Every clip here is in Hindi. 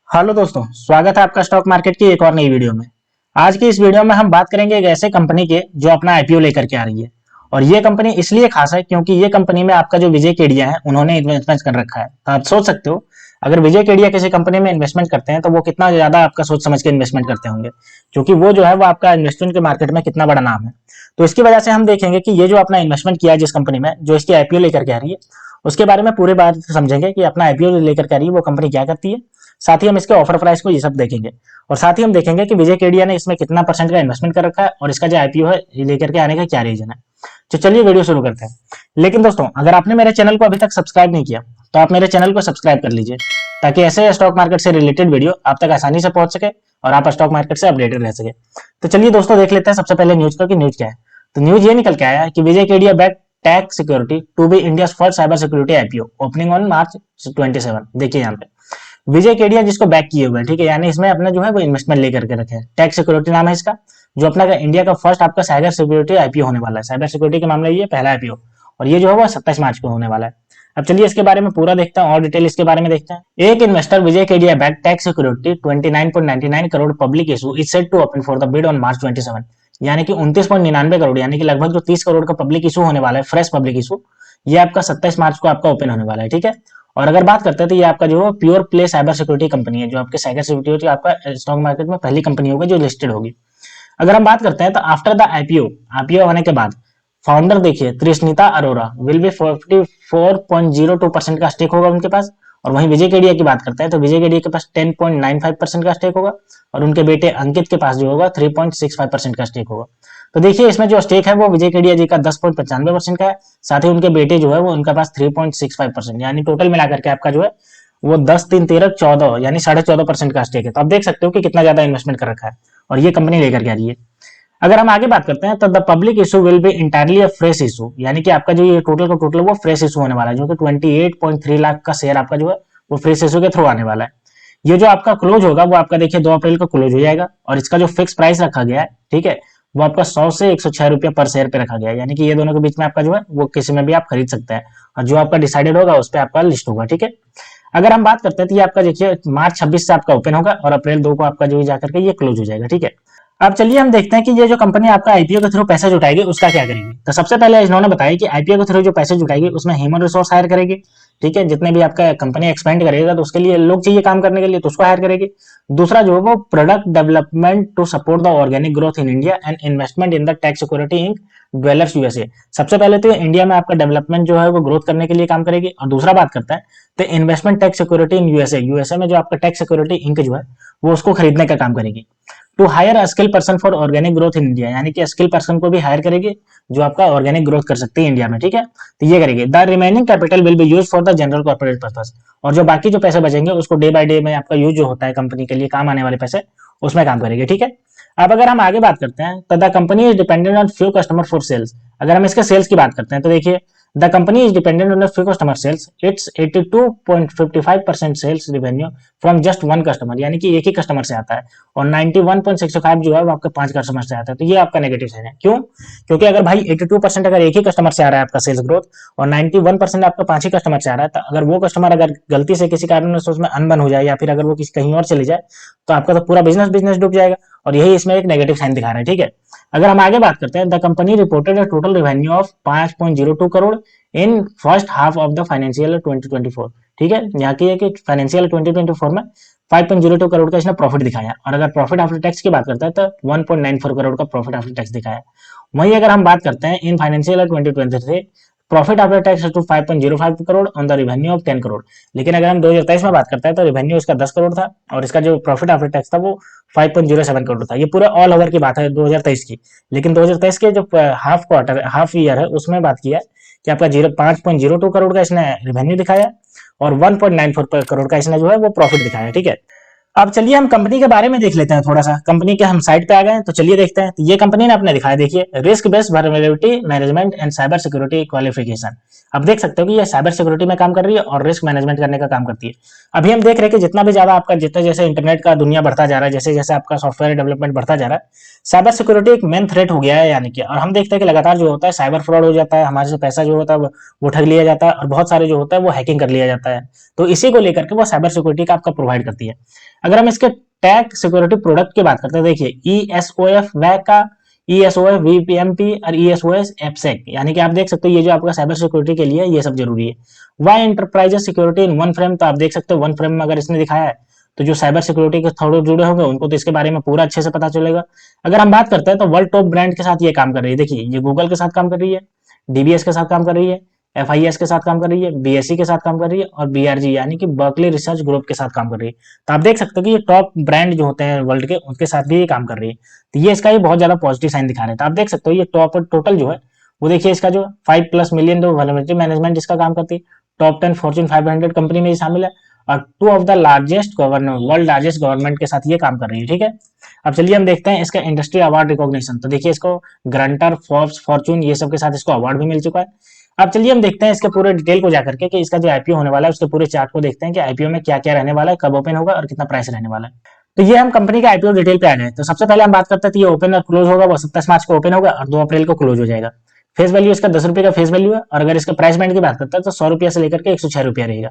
हेलो दोस्तों, स्वागत है आपका स्टॉक मार्केट की एक और नई वीडियो में। आज की इस वीडियो में हम बात करेंगे एक ऐसे कंपनी के जो अपना आईपीओ लेकर के आ रही है। और ये कंपनी इसलिए खास है क्योंकि ये कंपनी में आपका जो विजय केडिया है उन्होंने इन्वेस्टमेंट कर रखा है। तो आप सोच सकते हो, अगर विजय केडिया किसी कंपनी में इन्वेस्टमेंट करते हैं तो वो कितना ज्यादा आपका सोच समझ के इन्वेस्टमेंट करते होंगे, क्योंकि वो जो है वो आपका इन्वेस्टमेंट के मार्केट में कितना बड़ा नाम है। तो इसकी वजह से हम देखेंगे कि ये जो अपना इन्वेस्टमेंट किया है जिस कंपनी में, जो इसकी आईपीओ लेकर के आ रही है, उसके बारे में पूरे बात समझेंगे कि अपना आईपीओ लेकर के आ रही है वो कंपनी क्या करती है। साथ ही हम इसके ऑफर प्राइस को ये सब देखेंगे। और साथ ही हम देखेंगे कि विजय केडिया ने इसमें कितना परसेंट का इन्वेस्टमेंट कर रखा है और इसका जो आईपीओ है ये लेकर के आने का क्या रीजन है। तो चलिए वीडियो शुरू करते हैं। लेकिन दोस्तों, अगर आपने मेरे चैनल को अभी तक सब्सक्राइब नहीं किया तो आप मेरे चैनल को सब्सक्राइब कर लीजिए, ताकि ऐसे स्टॉक मार्केट से रिलेटेड वीडियो आप तक आसानी से पहुंच सके और आप स्टॉक मार्केट से अपडेटेड रह सके। तो चलिए दोस्तों, देख लेते हैं सबसे पहले न्यूज को कि न्यूज क्या है। तो न्यूज ये निकल के आया है कि Vijay Kedia back tag security to be India first cyber security IPO opening on March 27। देखिए यहाँ पे विजय केडिया जिसको बैक किए हुए हैं, ठीक है, यानी इसमें अपना जो है वो इन्वेस्टमेंट लेकर के रखे हैं। टैक्स सिक्योरिटी नाम है इसका, जो अपना इंडिया का फर्स्ट आपका साइबर सिक्योरिटी आईपीओ होने वाला है। साइबर सिक्योरिटी के मामले ये पहला आईपीओ, और ये जो है वो 27 मार्च को होने वाला है। अब चलिए इसके बारे में पूरा देखते हैं और डिटेल इसके बारे में देखते हैं। एक investor Vijay Kedia back TAC security 29.99 crore public issue is set to open for the bid on March 27। यानी कि 29.99 करोड़, यानी कि लगभग जो 30 करोड़ का पब्लिक इशू होने वाला है, फ्रेश पब्लिक इशू, ये आपका 27 मार्च को आपका ओपन होने वाला है। ठीक है। और अगर बात करते हैं तो ये आपका जो pure play cyber security company है, जो आपके साइबर सिक्योरिटी आपका स्टॉक मार्केट में पहली कंपनी होगी जो लिस्टेड होगी। अगर हम बात करते हैं तो आफ्टर द आईपीओ होने के बाद फाउंडर देखिए त्रिस्निता अरोरा विल बी 44.02% का स्टेक होगा उनके पास। और वहीं विजय केडिया की बात करते हैं तो विजय केडिया के पास 10.95% का स्टेक होगा, और उनके बेटे अंकित के पास जो होगा 3.65% का स्टेक होगा। तो देखिए इसमें जो स्टेक है वो विजय केडिया जी का 10.95% का है। साथ ही उनके बेटे जो है वो उनका पास 3.65%, यानी टोटल मिलाकर के आपका जो है वो 10 3 13 14, यानी 14.5% का स्टेक है। तो आप देख सकते हो कि कितना ज्यादा इन्वेस्टमेंट कर रखा है और ये कंपनी लेकर के आ रही है। अगर हम आगे बात करते हैं तो the public issue will be entirely a fresh issue, यानी कि आपका जो ये टोटल का टोटल वो फ्रेश इशू होने वाला है, जो कि 28.3 लाख का शेयर आपका जो है वो फ्रेश इशू के थ्रू आने वाला है। ये जो आपका क्लोज होगा वो आपका देखिए 2 अप्रैल को क्लोज हो जाएगा, और इसका जो फिक्स प्राइस रखा गया है, ठीक है, वो आपका 100 से 106 रुपया पर शेयर पे रखा गया है। यानी कि ये दोनों के बीच में आपका जो है वो किसी में भी आप खरीद सकते हैं, और जो आपका डिसाइडेड होगा उस पर आपका लिस्ट होगा। ठीक है। अगर हम बात करते हैं तो ये आपका देखिए मार्च 26 से आपका ओपन होगा और अप्रैल 2 को आपका जो जाकर के ये क्लोज हो जाएगा। ठीक है। अब चलिए हम देखते हैं कि ये जो कंपनी आपका आईपीओ के थ्रू पैसा जुटाएगी उसका क्या करेगी। तो सबसे पहले इन्होंने बताया कि आईपीओ के थ्रू जो पैसे जुटाएगी उसमें ह्यूमन रिसोर्स हायर करेगी। ठीक है, जितने भी आपका कंपनी एक्सपेंड करेगा तो उसके लिए लोग चाहिए काम करने के लिए, तो उसको हायर करेगी। दूसरा जो है वो product development to support the organic growth in India and investment in the TAC security in dwellers USA. सबसे पहले तो इंडिया में आपका डेवलपमेंट जो है वो ग्रोथ करने के लिए काम करेगी। और दूसरा बात करता है तो investment tax security in USA, USA में जो आपका टैक्स सिक्योरिटी इंक जो है वो उसको खरीदने का काम करेगी। To hire skill person for organic growth in India, यानी कि स्किल पर्सन को भी हायर करेगी जो आपका ऑर्गेनिक ग्रोथ कर सकती है इंडिया में। ठीक है। तो ये करेगी। The remaining capital will be use for the general corporate purpose, और जो बाकी जो पैसे बचेंगे उसको डे बाय डे में आपका यूज जो होता है कंपनी के लिए काम आने वाले पैसे, उसमें काम करेगी। ठीक है। अब अगर हम आगे बात करते हैं तो the company is dependent on few customer for sales. अगर हम इसके सेल्स की बात करते हैं तो देखिए the company is dependent on few customer sales, it's 82.55% sales revenue from just one customer, यानी कि एक ही कस्टमर से आता है। और 91.65 जो है वो आपके 5 कस्टमर से आता है। तो ये आपका नेगेटिव साइन है। क्यों? क्योंकि अगर भाई 82% अगर एक ही कस्टमर से आ रहा है आपका सेल्स ग्रोथ, और 91% आपका 5 ही कस्टमर से आ रहा है, तो अगर वो कस्टमर अगर गलती से किसी कारण से उसमें अनबन हो जाए या फिर अगर वो किसी कहीं और चले जाए तो आपका तो पूरा बिजनेस बिजनेस डूब जाएगा। और यही इसमें एक नेगेटिव साइन दिखा रहा है। ठीक है। अगर हम आगे बात करते हैं the company reported a total revenue of 5.02 crore in first half of the financial 2024। ठीक है। यहाँ की है कि फाइनेंशियल 2024 में 5.02 करोड़ का इसने प्रॉफिट दिखाया। और अगर प्रॉफिट आफ्टर टैक्स की बात करते हैं तो 1.94 करोड़ का प्रॉफिट आफ्टर टैक्स दिखाया। वहीं अगर हम बात करते हैं in financial 2023 profit after tax to 5.05 crore on the revenue of 10 crore. लेकिन अगर हम 2023 में बात करते हैं तो रेवेन्यू इसका 10 करोड़ था, और इसका जो प्रॉफिट आफ्टर टैक्स था वो 5.07 करोड़ था। ये पूरा ऑल ओवर की बात है 2023 की। लेकिन 2023 के जो हाफ ईयर है उसमें बात किया कि आपका 5.02 करोड़ का इसने रेवेन्यू दिखाया और 1.94 करोड़ का इसने जो है वो प्रॉफिट दिखाया। ठीक है। अब चलिए हम कंपनी के बारे में देख लेते हैं थोड़ा सा। कंपनी के हम साइट पे आ गए हैं, तो चलिए देखते हैं। तो ये कंपनी ने अपने दिखाया, देखिए, risk based vulnerability management and cyber security qualification. अब देख सकते हो कि ये साइबर सिक्योरिटी में काम कर रही है और रिस्क मैनेजमेंट करने का काम करती है। अभी हम देख रहे हैं कि जितना भी ज्यादा आपका, जितना जैसे इंटरनेट का दुनिया बढ़ता जा रहा है, जैसे जैसे आपका सॉफ्टवेयर डेवलपमेंट बढ़ता जा रहा है, साइबर सिक्योरिटी एक मेन थ्रेट हो गया है यानी कि। और हम देखते हैं कि लगातार जो होता है साइबर फ्रॉड हो जाता है, हमारे से पैसा जो होता है वो ठग लिया जाता है, और बहुत सारे जो होता है वो हैकिंग कर लिया जाता है। तो इसी को लेकर के वो साइबर सिक्योरिटी का आपका प्रोवाइड करती है। अगर हम इसके टैग सिक्योरिटी प्रोडक्ट की बात करते हैं, देखिए, ESOF वैक का, ESOF VPMP और ESOS एपसेक, यानी कि आप देख सकते हो ये जो आपका साइबर सिक्योरिटी के लिए ये सब जरूरी है। Y enterprises security in one frame, तो आप देख सकते हो वन फ्रेम में अगर इसने दिखाया है, तो जो साइबर सिक्योरिटी के थोड़े जुड़े होंगे उनको तो इसके बारे में पूरा अच्छे से पता चलेगा। अगर हम बात करते हैं तो वर्ल्ड टॉप ब्रांड के साथ ये काम कर रही है। देखिए, ये गूगल के साथ काम कर रही है, DBS के साथ काम कर रही है, FIS के साथ काम कर रही है, BSE के साथ काम कर रही है, और BRG यानी कि बर्कली रिसर्च ग्रुप के साथ काम कर रही है। तो आप देख सकते हो कि ये टॉप ब्रांड जो होते हैं वर्ल्ड के, उनके साथ भी ये काम कर रही है। तो ये इसका ये बहुत ज्यादा पॉजिटिव साइन दिखा रहे हैं। तो आप देख सकते हो ये टॉप टोटल जो है वो देखिए, इसका जो 5+ मिलियन जो वल्नरेबिलिटी मैनेजमेंट इसका काम करती है, टॉप 10 फॉर्च्यून 500 कंपनी में ये शामिल है, और 2 of the largest government, world largest government के साथ ये काम कर रही है। ठीक है, अब चलिए हम देखते हैं इसका इंडस्ट्री अवार्ड रिकॉग्निशन। तो देखिए, इसको ग्रंटर, फोर्ब्स, फॉर्च्यून ये सब के साथ इसको अवार्ड भी मिल चुका है। अब चलिए हम देखते हैं इसके पूरे डिटेल को जाकर के, कि इसका जो आईपीओ होने वाला है उसके पूरे चार्ट को देखते हैं कि आईपीओ में क्या क्या रहने वाला है, कब ओपन होगा और कितना प्राइस रहने वाला है। तो ये हम कंपनी का आईपीओ डिटेल पे आ गए। तो सबसे पहले हम बात करते हैं, तो ये ओपन और क्लोज होगा, वो 27 मार्च को ओपन होगा और 2 अप्रैल को क्लोज हो जाएगा। फेस वैल्यू इसका 10 रुपए का फेस वैल्यू है, और अगर इसका प्राइस बैंड की बात करते हैं तो 100 रुपया से लेकर के 106 रुपया रहेगा।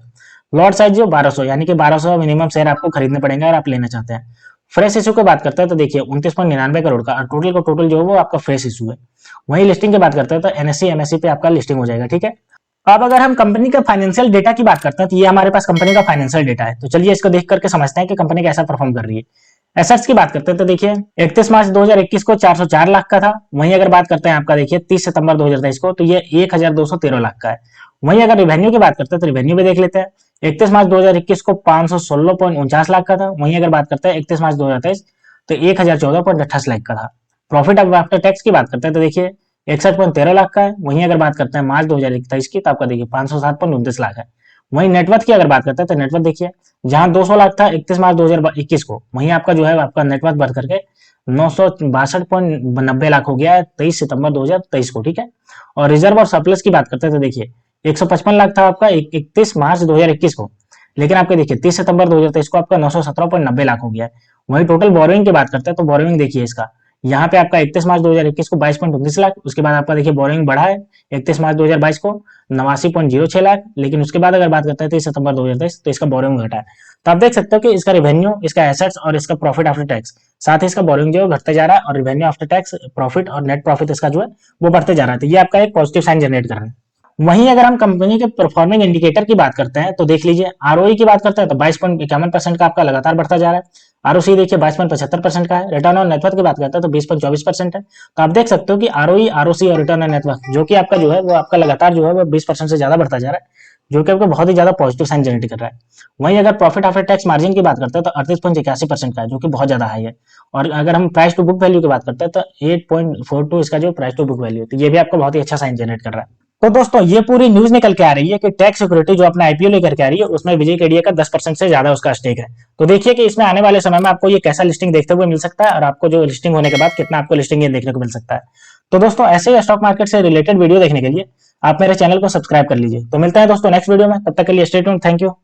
लॉट साइज जो 1200, यानी कि 1200 मिनिमम शेयर आपको खरीदने पड़ेंगे अगर आप लेना चाहते हैं। फ्रेश इशू की बात करते हैं तो देखिए 29.99 करोड़ का, और टोटल को टोटल जो है वो आपका फ्रेश इशू है। वहीं लिस्टिंग की बात करते हैं तो NSE MSE पे आपका लिस्टिंग हो जाएगा। ठीक है, अब अगर हम कंपनी का फाइनेंशियल डेटा की बात करते हैं, तो ये हमारे पास कंपनी का फाइनेंशियल डेटा है। तो चलिए इसको देख करके समझते हैं कि कंपनी कैसा परफॉर्म कर रही है। एसेट्स की बात करते हैं तो देखिए, 31 मार्च 2021 को 404 लाख का था। वहीं अगर बात करते हैं आपका, देखिए, 30 सितंबर 2023 को, तो ये 1213 लाख का है। वहीं अगर रिवेन्यू की बात करते हैं तो रिवेन्यू भी देख लेते हैं। 31 मार्च 2021 को 516.49 लाख का था। वहीं अगर बात करते हैं 31 मार्च 2023 तो 1014.28 लाख का था। प्रॉफिट अब आफ्टर टैक्स की बात करते हैं तो देखिए 61.13 लाख का है। वहीं अगर बात करते हैं मार्च 2023 की, तो आपका देखिए 507.29 लाख है। वहीं नेटवर्थ की अगर बात करते हैं तो नेटवर्थ देखिए, जहां 200 लाख था 31 मार्च 2021 को, वहीं आपका जो है आपका नेटवर्थ बढ़ करके 962.90 लाख हो गया है 23 सितंबर 2023 को। ठीक है, और रिजर्व और सरप्लस की बात करते हैं तो देखिए 155 लाख था आपका 31 मार्च 2021 को, लेकिन आपके देखिए 30 सितंबर 2023 को आपका 917.90 लाख हो गया है। वहीं टोटल बोरोइंग की बात करते हैं तो बोरोइंग देखिए इसका, यहाँ पे आपका 31 मार्च 2021 को 22.29 लाख, उसके बाद आपका देखिए बोरोइंग बढ़ा है 31 मार्च 2022 को 89.06 लाख, लेकिन उसके बाद अगर बात करते हैं 30 सितंबर 2023 तो इसका बोरोइंग घटा है। तो आप देख सकते हो कि इसका रेवेन्यू, इसका एसेट्स और इसका प्रॉफिट आफ्टर टैक्स, साथ ही इसका बोरोइंग जो है घटते जा रहा है, और रेवेन्यू आफ्टर टैक्स, प्रॉफिट और नेट प्रॉफिट इसका जो है वो बढ़ते जा रहा है। तो ये आपका एक पॉजिटिव साइन जनरेट कर रहा है। वहीं अगर हम कंपनी के परफॉर्मिंग इंडिकेटर की बात करते हैं तो देख लीजिए, ROE की बात करते हैं तो 22.51% का आपका लगातार बढ़ता जा रहा है। ROC देखिए 22.75% का है। रिटर्न ऑन नेटवर्थ की बात करते हैं तो 20.24% है। तो आप देख सकते हो कि ROE, ROC और रिटर्न ऑन नेटवर्थ जो कि आपका जो है वो आपका लगातार जो है वो 20% से ज्यादा बढ़ता जा रहा है, जो कि आपको बहुत ही ज्यादा पॉजिटिव साइन जनरेट कर रहा है। वहीं अगर प्रॉफिट आफ्टर टैक्स मार्जिन की बात करते हैं तो 38.81% का है, जो कि बहुत ज्यादा हाई है। और अगर हम प्राइस टू बुक वैल्यू की बात करते हैं तो 8.42 इसका जो प्राइस टू बुक वैल्यू है, तो ये भी आपको बहुत ही अच्छा साइन जनरेट कर रहा है। तो दोस्तों ये पूरी न्यूज निकल के आ रही है कि टैक्स सिक्योरिटी जो अपना आईपीओ लेकर के आ रही है उसमें विजय केडिया का 10% से ज्यादा उसका स्टेक है। तो देखिए कि इसमें आने वाले समय में आपको ये कैसा लिस्टिंग देखते हुए मिल सकता है, और आपको जो लिस्टिंग होने के बाद कितना आपको लिस्टिंग ये देखने को मिल सकता है। तो दोस्तों ऐसे ही स्टॉक मार्केट से रिलेटेड वीडियो देखने के लिए आप मेरे चैनल को सब्सक्राइब कर लीजिए। तो मिलते हैं दोस्तों नेक्स्ट वीडियो में, तब तक के लिए स्टे ट्यून्ड, थैंक यू।